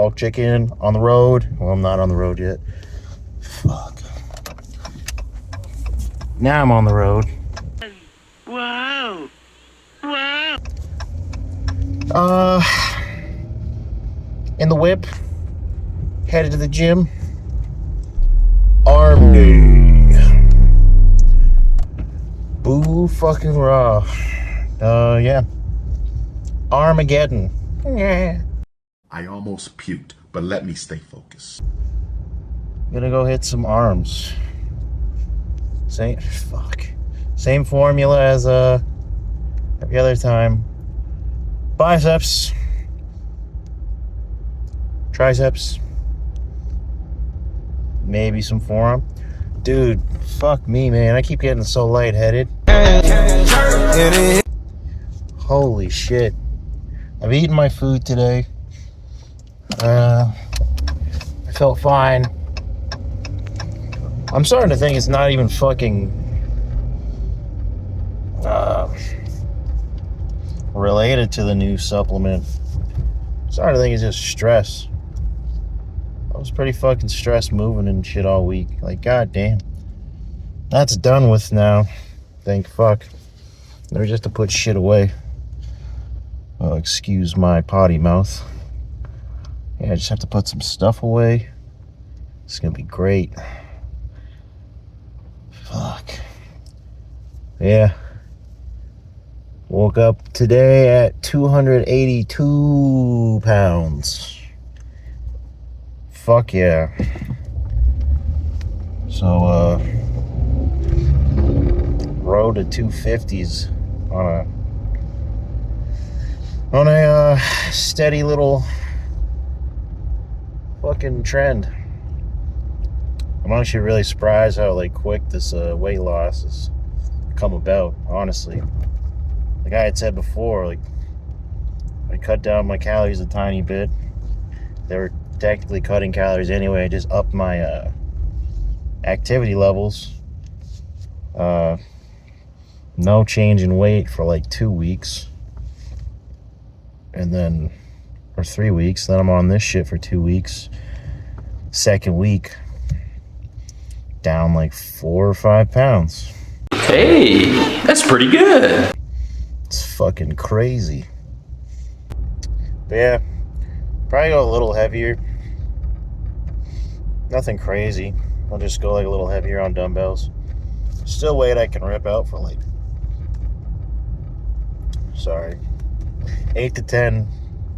Bulk chicken on the road. Well, I'm not on the road yet. Fuck. Now I'm on the road. Wow. Wow. In the whip. Headed to the gym. Arm day. Boo fucking raw. Yeah. Armageddon. Yeah. I almost puked, but let me stay focused. Gonna go hit some arms. Same formula as every other time. Biceps, triceps, maybe some forearm. Dude, fuck me, man. I keep getting so lightheaded. Holy shit. I've eaten my food today. I felt fine. I'm starting to think it's not even fucking related to the new supplement. I'm starting to think it's just stress. I was pretty fucking stressed moving and shit all week. Like, goddamn. That's done with now. Thank fuck. They're just to put shit away. Oh, excuse my potty mouth. Yeah, I just have to put some stuff away. It's gonna be great. Fuck. Yeah. Woke up today at 282 pounds. Fuck yeah. So, road to 250s on a steady little fucking trend. I'm actually really surprised how like quick this weight loss has come about, honestly. Like I had said before, like I cut down my calories a tiny bit. They were technically cutting calories anyway. I just upped my activity levels. No change in weight for like 2 weeks. And then, or 3 weeks. Then I'm on this shit for 2 weeks. Second week, down like 4 or 5 pounds. Hey, that's pretty good. It's fucking crazy. But yeah, probably go a little heavier. Nothing crazy. I'll just go like a little heavier on dumbbells. Still weight I can rip out for like, 8 to 10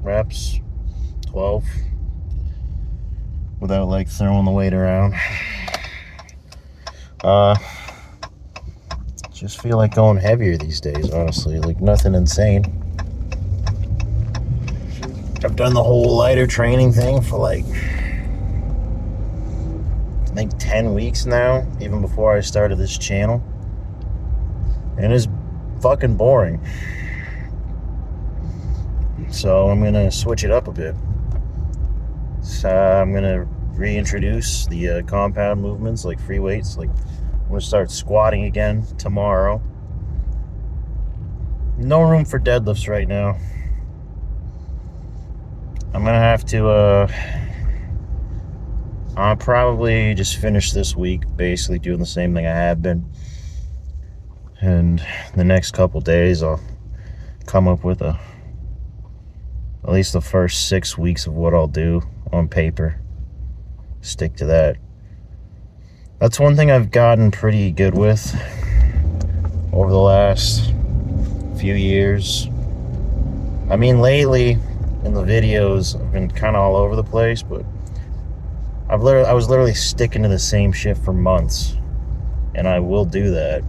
reps, 12, without like throwing the weight around. Just feel like going heavier these days, honestly. Like nothing insane. I've done the whole lighter training thing for like, I think 10 weeks now, even before I started this channel. And it's fucking boring. So I'm gonna switch it up a bit. So I'm gonna reintroduce the compound movements, like free weights. Like I'm gonna start squatting again tomorrow. No room for deadlifts right now. I'm gonna have to I'll probably just finish this week basically doing the same thing I have been, and the next couple days I'll come up with at least the first 6 weeks of what I'll do on paper. Stick to that. That's one thing I've gotten pretty good with over the last few years. I mean, lately in the videos I've been kind of all over the place, but I was literally sticking to the same shit for months, and I will do that.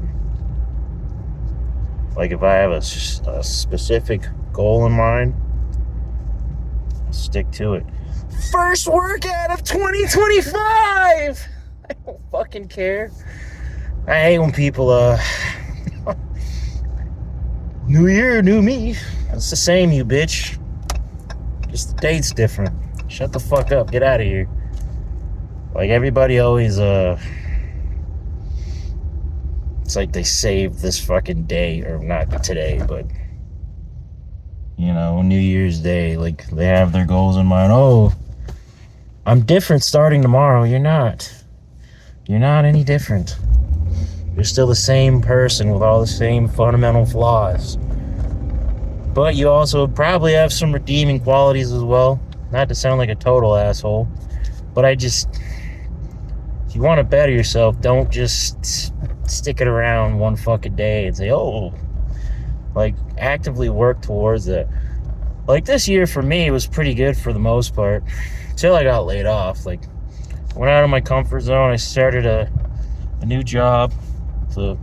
Like if I have a specific goal in mind, I'll stick to it. First workout of 2025! I don't fucking care. I hate when people, New year, new me. It's the same, you bitch. Just the date's different. Shut the fuck up. Get out of here. Like, everybody always, it's like they saved this fucking day, or not today, but, you know, New Year's Day. Like, they have their goals in mind. Oh, I'm different starting tomorrow. You're not. You're not any different. You're still the same person with all the same fundamental flaws. But you also probably have some redeeming qualities as well. Not to sound like a total asshole, but if you want to better yourself, don't just stick it around one fucking day and say, oh, like, actively work towards it. Like, this year for me was pretty good for the most part, until I got laid off. Like, I went out of my comfort zone. I started a new job. It's a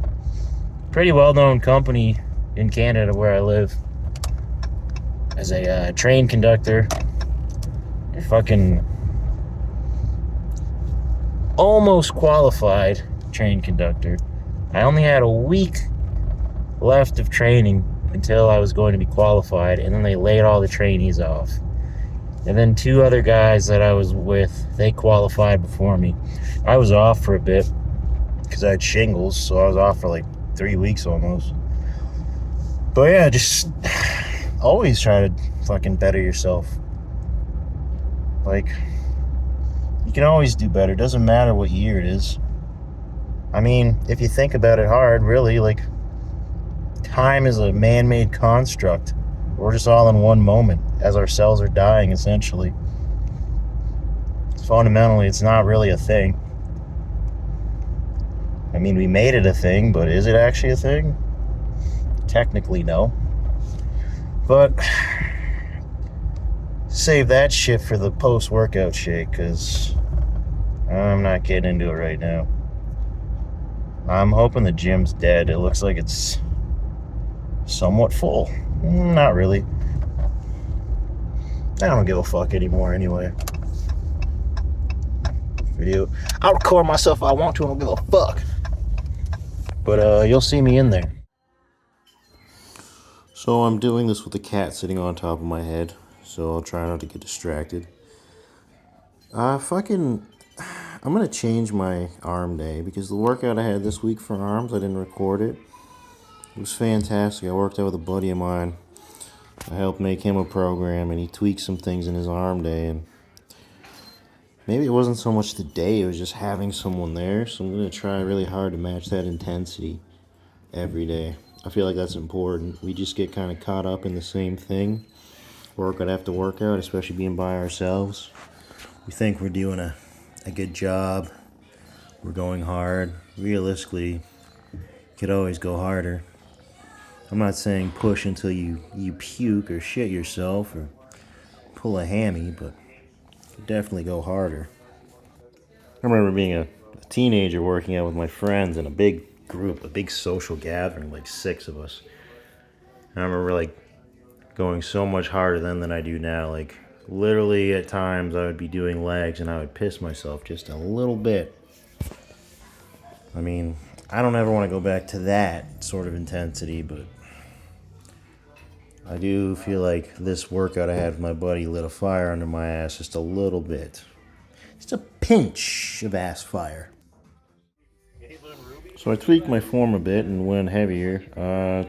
pretty well-known company in Canada where I live as a train conductor. I fucking almost qualified train conductor. I only had a week left of training until I was going to be qualified, and then they laid all the trainees off. And then 2 other guys that I was with, they qualified before me. I was off for a bit because I had shingles, so I was off for like 3 weeks almost. But yeah, just always try to fucking better yourself. Like, you can always do better. Doesn't matter what year it is. I mean, if you think about it hard, really, like, time is a man-made construct. We're just all in one moment as our cells are dying, essentially. Fundamentally, it's not really a thing. I mean, we made it a thing, but is it actually a thing? Technically, no. But save that shit for the post-workout shake, because I'm not getting into it right now. I'm hoping the gym's dead. It looks like it's somewhat full. Not really. I don't give a fuck anymore anyway. Video. I'll record myself if I want to. I don't give a fuck. But you'll see me in there. So I'm doing this with the cat sitting on top of my head, so I'll try not to get distracted. I'm gonna change my arm day because the workout I had this week for arms, I didn't record it. It was fantastic. I worked out with a buddy of mine. I helped make him a program, and he tweaked some things in his arm day. And maybe it wasn't so much the day, it was just having someone there. So I'm going to try really hard to match that intensity every day. I feel like that's important. We just get kind of caught up in the same thing, workout after workout, especially being by ourselves. We think we're doing a good job. We're going hard. Realistically, you could always go harder. I'm not saying push until you puke or shit yourself or pull a hammy, but definitely go harder. I remember being a teenager working out with my friends in a big group, a big social gathering, like 6 of us. I remember like going so much harder then than I do now. Like literally at times I would be doing legs and I would piss myself just a little bit. I mean, I don't ever want to go back to that sort of intensity, but I do feel like this workout I had with my buddy lit a fire under my ass just a little bit. Just a pinch of ass fire. So I tweaked my form a bit and went heavier. I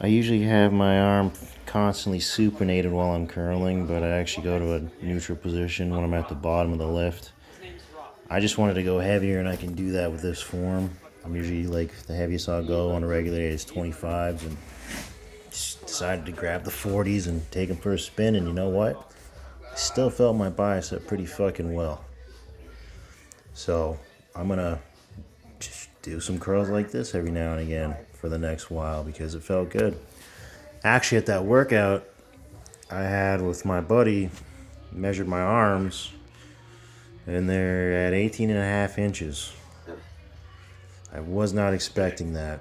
usually have my arm constantly supinated while I'm curling, but I actually go to a neutral position when I'm at the bottom of the lift. I just wanted to go heavier, and I can do that with this form. I'm usually like the heaviest I'll go on a regular day is 25s, and just decided to grab the 40s and take them for a spin, and you know what? I still felt my bicep pretty fucking well. So I'm gonna just do some curls like this every now and again for the next while because it felt good. Actually, at that workout I had with my buddy, measured my arms, and they're at 18.5 inches. I was not expecting that.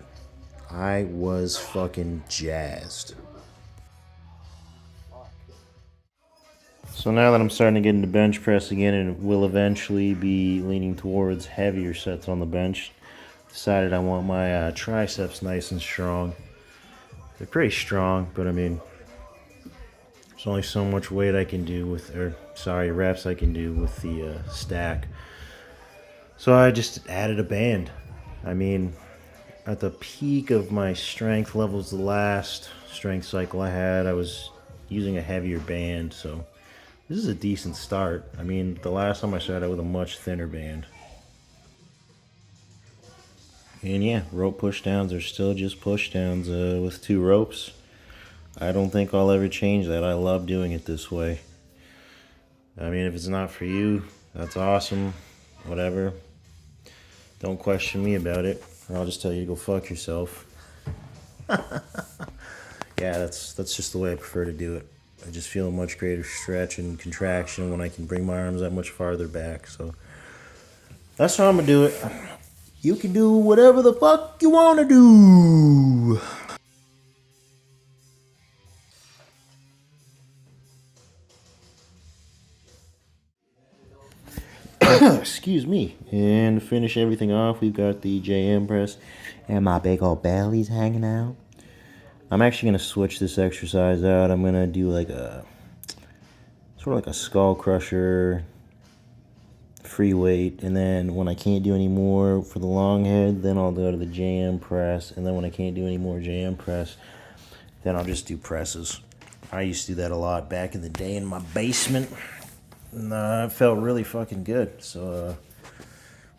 I was fucking jazzed. So now that I'm starting to get into bench press again and will eventually be leaning towards heavier sets on the bench, decided I want my triceps nice and strong. They're pretty strong, but I mean, there's only so much weight I can do with, reps I can do with the stack. So I just added a band. I mean, at the peak of my strength levels, the last strength cycle I had, I was using a heavier band, so This is a decent start. I mean, the last time I started with a much thinner band. And yeah, rope pushdowns are still just pushdowns with 2 ropes. I don't think I'll ever change that. I love doing it this way. I mean, if it's not for you, that's awesome. Whatever. Don't question me about it, or I'll just tell you to go fuck yourself. Yeah, that's just the way I prefer to do it. I just feel a much greater stretch and contraction when I can bring my arms that much farther back. So that's how I'm gonna do it. You can do whatever the fuck you wanna do. Excuse me. And to finish everything off, we've got the JM press and my big old belly's hanging out. I'm actually going to switch this exercise out. I'm going to do like a sort of like a skull crusher free weight, and then when I can't do any more for the long head, then I'll go to the JM press, and then when I can't do any more JM press, then I'll just do presses. I used to do that a lot back in the day in my basement. It felt really fucking good. So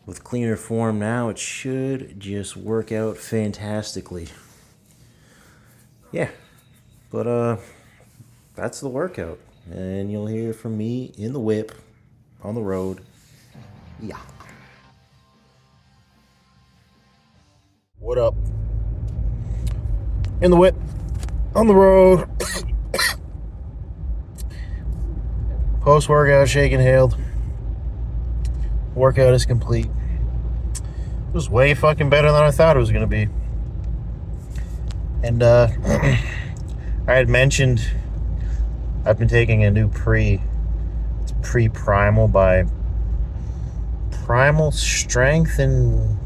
with cleaner form now, it should just work out fantastically. Yeah, but that's the workout, and you'll hear from me in the whip on the road. Yeah. What up? In the whip on the road. Post-workout, shake and hailed. Workout is complete. It was way fucking better than I thought it was gonna be. And I had mentioned I've been taking a new it's pre-primal by Primal Strength, and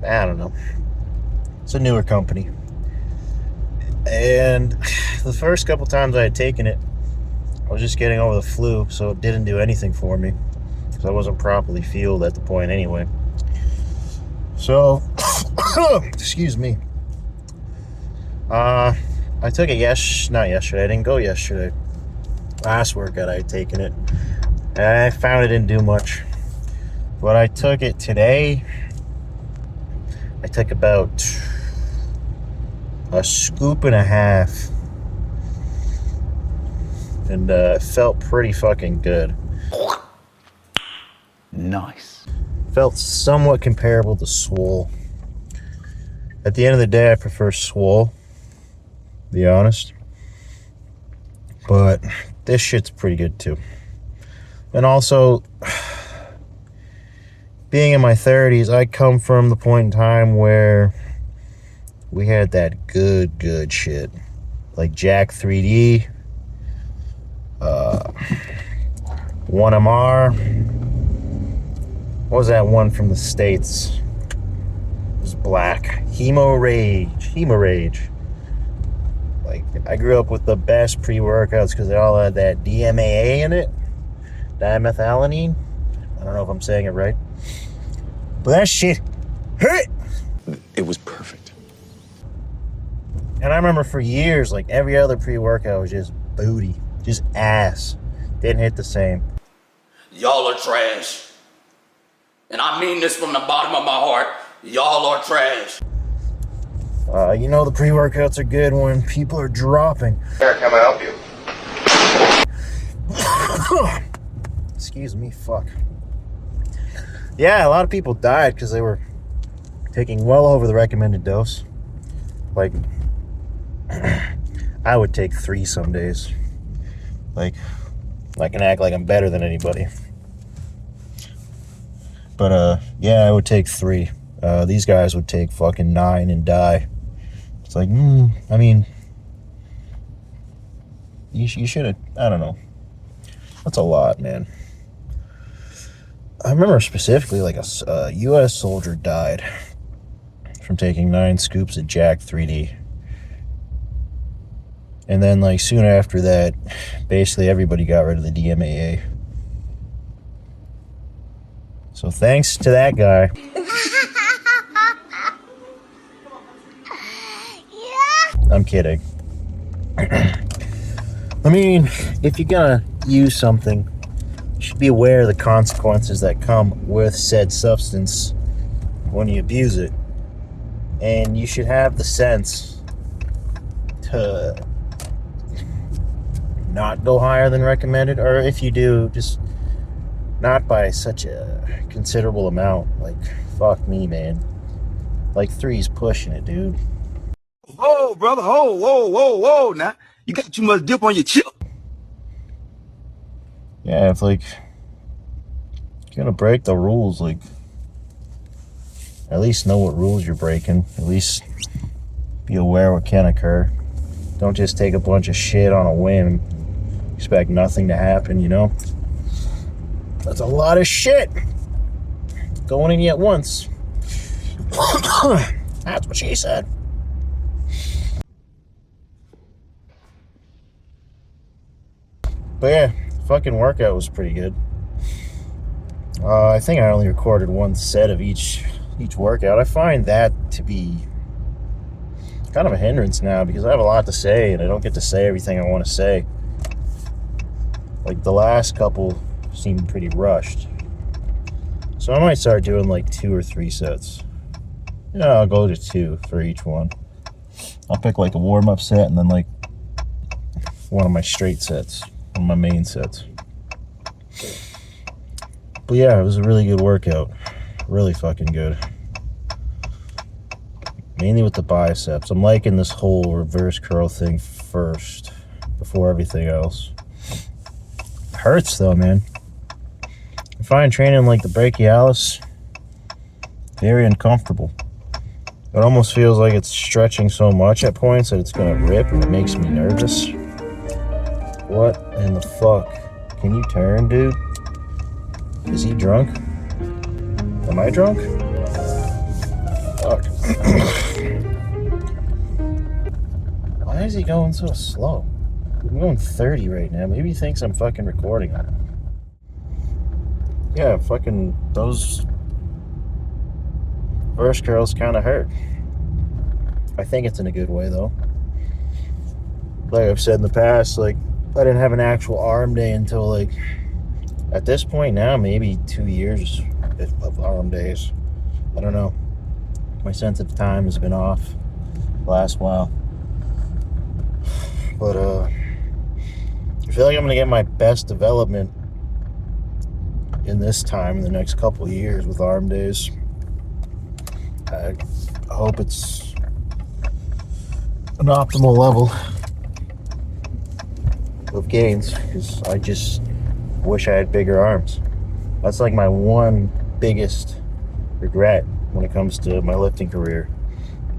I don't know. It's a newer company. And the first couple times I had taken it, I was just getting over the flu, so it didn't do anything for me because I wasn't properly fueled at the point anyway. So, excuse me. I took it not yesterday. I didn't go yesterday. Last workout I had taken it, and I found it didn't do much. But I took it today. I took about a scoop and a half. And it felt pretty fucking good. Nice. Felt somewhat comparable to Swole. At the end of the day, I prefer Swole, to be honest. But this shit's pretty good too. And also, being in my 30s, I come from the point in time where we had that good shit. Like Jack 3D. 1MR. What was that one from the States? It was black. Hemo Rage. Like, I grew up with the best pre-workouts because they all had that DMAA in it. Dimethylamine. I don't know if I'm saying it right. But that shit hurt. It was perfect. And I remember for years, like every other pre-workout was just booty. Just ass. Didn't hit the same. Y'all are trash. And I mean this from the bottom of my heart. Y'all are trash. You know the pre-workouts are good when people are dropping. Eric, can I help you? Excuse me, fuck. Yeah, a lot of people died because they were taking well over the recommended dose. Like, I would take 3 some days. Like, I can act like I'm better than anybody. But, yeah, I would take 3. These guys would take fucking 9 and die. It's like, I mean, you should have, I don't know. That's a lot, man. I remember specifically, like, a U.S. soldier died from taking 9 scoops of Jack 3D. And then, like, soon after that, basically everybody got rid of the DMAA. So thanks to that guy. I'm kidding. I mean, if you're gonna use something, you should be aware of the consequences that come with said substance when you abuse it. And you should have the sense to not go higher than recommended, or if you do, just not by such a considerable amount. Like, fuck me, man. Like 3's pushing it, dude. Whoa, brother, whoa, now. You got too much dip on your chip. Yeah, if like you're gonna break the rules, like at least know what rules you're breaking. At least be aware what can occur. Don't just take a bunch of shit on a whim. Expect nothing to happen, you know? That's a lot of shit going in you at once. That's what she said. But yeah, fucking workout was pretty good. I think I only recorded one set of each workout. I find that to be kind of a hindrance now because I have a lot to say and I don't get to say everything I want to say. Like the last couple seemed pretty rushed. So I might start doing like 2 or 3 sets. Yeah, I'll go to 2 for each one. I'll pick like a warm-up set and then like one of my straight sets, one of my main sets. But yeah, it was a really good workout. Really fucking good. Mainly with the biceps. I'm liking this whole reverse curl thing first before everything else. It hurts though, man. I find training like the brachialis very uncomfortable. It almost feels like it's stretching so much at points that it's gonna rip and it makes me nervous. What in the fuck? Can you turn, dude? Is he drunk? Am I drunk? Fuck. Why is he going so slow? I'm going 30 right now. Maybe he thinks I'm fucking recording on it. Yeah, fucking those verse curls kind of hurt. I think it's in a good way though. Like I've said in the past, like I didn't have an actual arm day until like at this point now, maybe 2 years of arm days. I don't know. My sense of time has been off the last while. But I feel like I'm gonna get my best development in this time in the next couple of years with arm days. I hope it's an optimal level of gains because I just wish I had bigger arms. That's like my one biggest regret when it comes to my lifting career.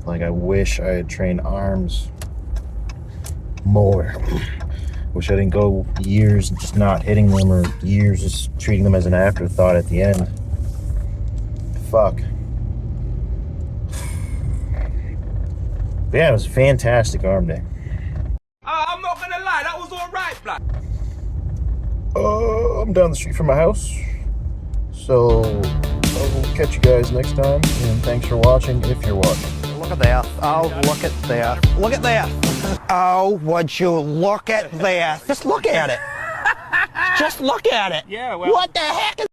Like I wish I had trained arms more. Wish I didn't go years just not hitting them or years just treating them as an afterthought at the end. Fuck. But yeah, it was a fantastic arm day. I'm not gonna lie, that was alright, blood. I'm down the street from my house. So I will catch you guys next time. And thanks for watching if you're watching. Look at that. Oh, look at that. Look at that. Oh, would you look at that? Just look at it. Just look at it. Yeah, well. What the heck is